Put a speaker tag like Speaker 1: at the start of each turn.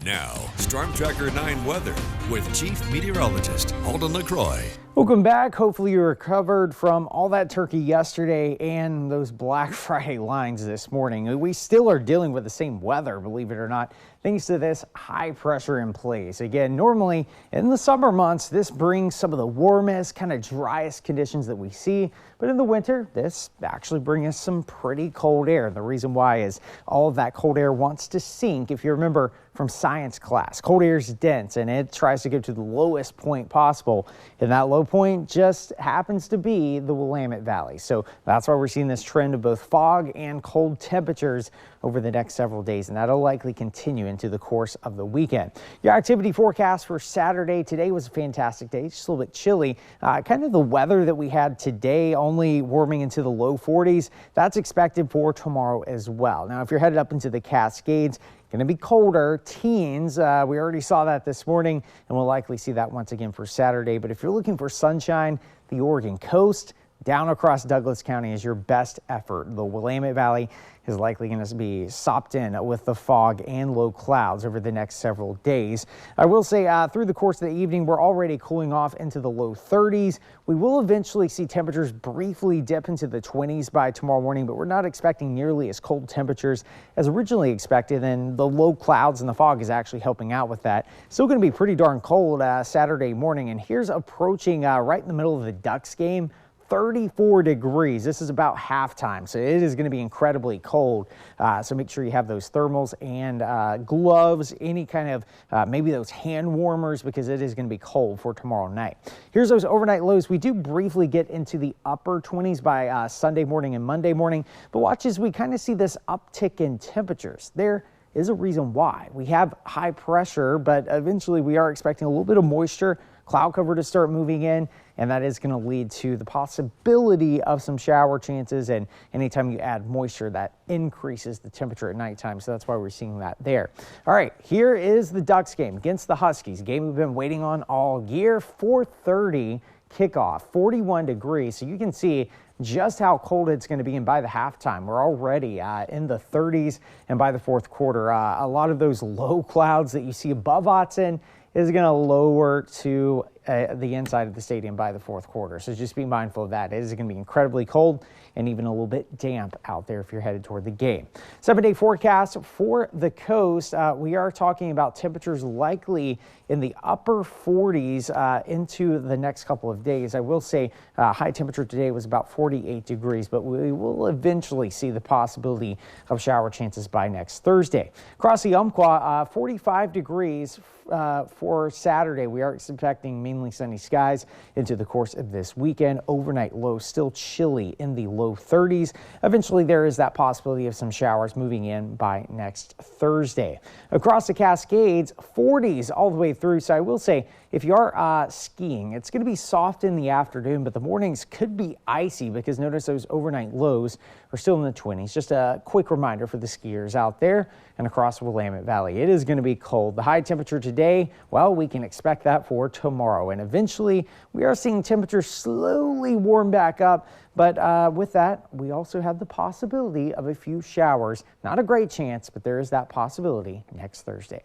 Speaker 1: Now, Storm Tracker 9 weather with Chief Meteorologist Holden LaCroix.
Speaker 2: Welcome back. Hopefully you recovered from all that turkey yesterday and those Black Friday lines this morning. We still are dealing with the same weather, believe it or not, thanks to this high pressure in place. Again, normally in the summer months, this brings some of the warmest, kind of driest conditions that we see. But in the winter, this actually brings us some pretty cold air. The reason why is all of that cold air wants to sink. If you remember from science class, cold air is dense and it tries to go to the lowest point possible. And that low point just happens to be the Willamette Valley. So that's why we're seeing this trend of both fog and cold temperatures over the next several days, and that'll likely continue into the course of the weekend. Your activity forecast for Saturday. Today was a fantastic day, just a little bit chilly. Kind of the weather that we had today, only warming into the low 40s. That's expected for tomorrow as well. Now, if you're headed up into the Cascades, going to be colder, teens. We already saw that this morning, and we'll likely see that once again for Saturday. But if you're looking for sunshine, the Oregon coast, down across Douglas County is your best effort. The Willamette Valley is likely going to be sopped in with the fog and low clouds over the next several days. I will say through the course of the evening, we're already cooling off into the low 30s. We will eventually see temperatures briefly dip into the 20s by tomorrow morning, but we're not expecting nearly as cold temperatures as originally expected, and the low clouds and the fog is actually helping out with that. Still going to be pretty darn cold Saturday morning, and here's approaching right in the middle of the Ducks game. 34 degrees. This is about halftime, so it is going to be incredibly cold. So make sure you have those thermals and gloves, any kind of maybe those hand warmers, because it is going to be cold for tomorrow night. Here's those overnight lows. We do briefly get into the upper 20s by Sunday morning and Monday morning, but watch as we kind of see this uptick in temperatures. There is a reason why. We have high pressure, but eventually we are expecting a little bit of moisture, cloud cover to start moving in, and that is going to lead to the possibility of some shower chances. And anytime you add moisture, that increases the temperature at nighttime. So that's why we're seeing that there. All right, here is the Ducks game against the Huskies. Game we've been waiting on all year. 4:30 kickoff, 41 degrees. So you can see just how cold it's going to be, and by the halftime we're already in the 30s, and by the fourth quarter a lot of those low clouds that you see above Autzen is going to lower to the inside of the stadium by the fourth quarter. So just be mindful of that. It is going to be incredibly cold and even a little bit damp out there if you're headed toward the game. 7-day forecast for the coast. We are talking about temperatures likely in the upper 40s into the next couple of days. I will say high temperature today was about 48 degrees, but we will eventually see the possibility of shower chances by next Thursday. Across the Umpqua, 45 degrees for Saturday. We are expecting mainly sunny skies into the course of this weekend. Overnight low still chilly in the low 30s. Eventually there is that possibility of some showers moving in by next Thursday. Across the Cascades, 40s all the way through. So I will say, if you are skiing, it's going to be soft in the afternoon, but the mornings could be icy because notice those overnight lows are still in the 20s. Just a quick reminder for the skiers out there and across the Willamette Valley. It is going to be cold. The high temperature today, well, we can expect that for tomorrow. And eventually we are seeing temperatures slowly warm back up. But with that, we also have the possibility of a few showers. Not a great chance, but there is that possibility next Thursday.